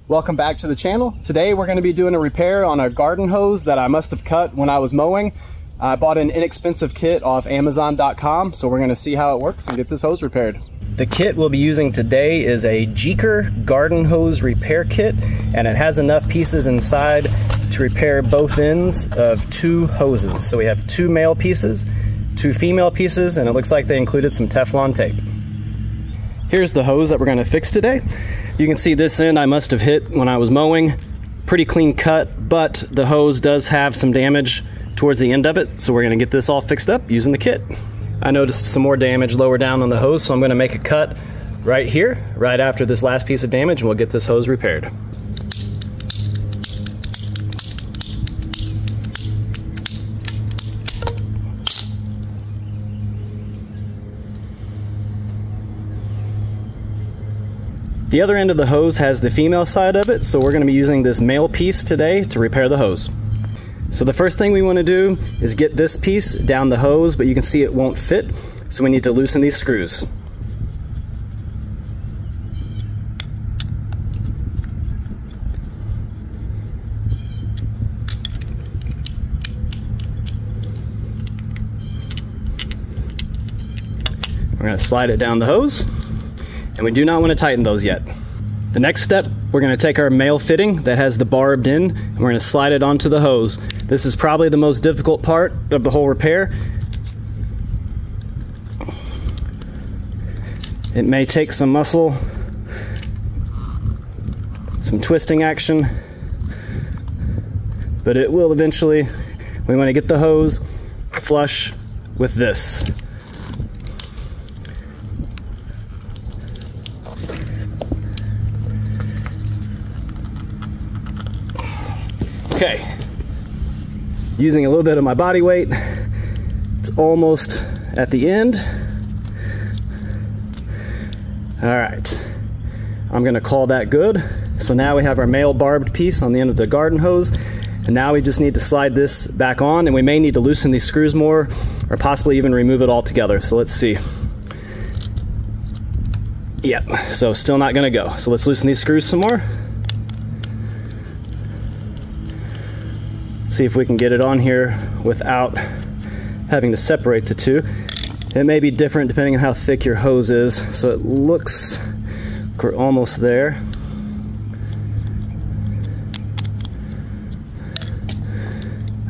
Welcome back to the channel. Today we're going to be doing a repair on a garden hose that I must have cut when I was mowing. I bought an inexpensive kit off Amazon.com, so we're going to see how it works and get this hose repaired. The kit we'll be using today is a Jeeker garden hose repair kit, and it has enough pieces inside to repair both ends of two hoses. So we have two male pieces, two female pieces, and it looks like they included some Teflon tape. Here's the hose that we're going to fix today. You can see this end I must have hit when I was mowing. Pretty clean cut, but the hose does have some damage towards the end of it, so we're going to get this all fixed up using the kit. I noticed some more damage lower down on the hose, so I'm going to make a cut right here, right after this last piece of damage, and we'll get this hose repaired. The other end of the hose has the female side of it, so we're going to be using this male piece today to repair the hose. So the first thing we want to do is get this piece down the hose, but you can see it won't fit, so we need to loosen these screws. We're going to slide it down the hose. And we do not want to tighten those yet. The next step, we're going to take our male fitting that has the barbed in, and we're going to slide it onto the hose. This is probably the most difficult part of the whole repair. It may take some muscle, some twisting action, but it will eventually. We want to get the hose flush with this. Okay, using a little bit of my body weight, it's almost at the end. All right, I'm gonna call that good. So now we have our male barbed piece on the end of the garden hose, and now we just need to slide this back on, and we may need to loosen these screws more, or possibly even remove it altogether. So let's see. Yep, so still not gonna go. So let's loosen these screws some more. See if we can get it on here without having to separate the two. It may be different depending on how thick your hose is, so it looks like we're almost there.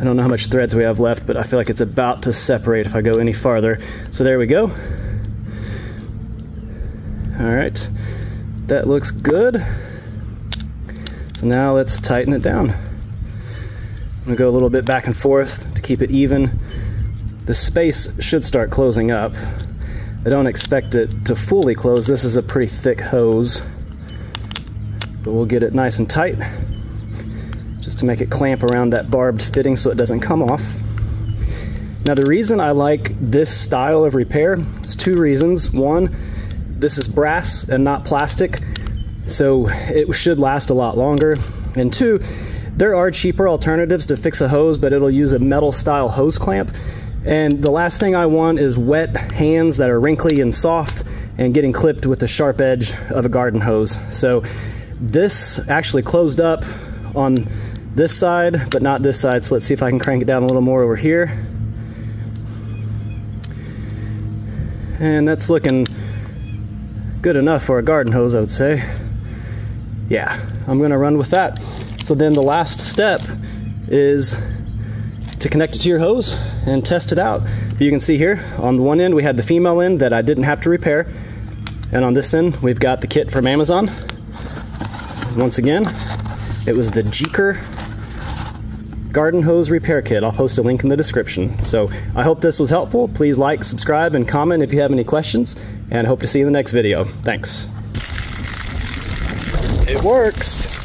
I don't know how much threads we have left, but I feel like it's about to separate if I go any farther. So there we go. All right, that looks good. So now let's tighten it down. I'm gonna go a little bit back and forth to keep it even. The space should start closing up. I don't expect it to fully close. This is a pretty thick hose, but we'll get it nice and tight just to make it clamp around that barbed fitting so it doesn't come off. Now the reason I like this style of repair is two reasons. One, this is brass and not plastic, so it should last a lot longer. And two, there are cheaper alternatives to fix a hose, but it'll use a metal style hose clamp. And the last thing I want is wet hands that are wrinkly and soft and getting clipped with the sharp edge of a garden hose. So this actually closed up on this side, but not this side. So let's see if I can crank it down a little more over here. And that's looking good enough for a garden hose, I would say. Yeah, I'm gonna run with that. So then the last step is to connect it to your hose and test it out. You can see here on the one end we had the female end that I didn't have to repair, and on this end we've got the kit from Amazon. Once again, it was the Jeeker garden hose repair kit. I'll post a link in the description. So I hope this was helpful. Please like, subscribe, and comment if you have any questions, and I hope to see you in the next video. Thanks. It works.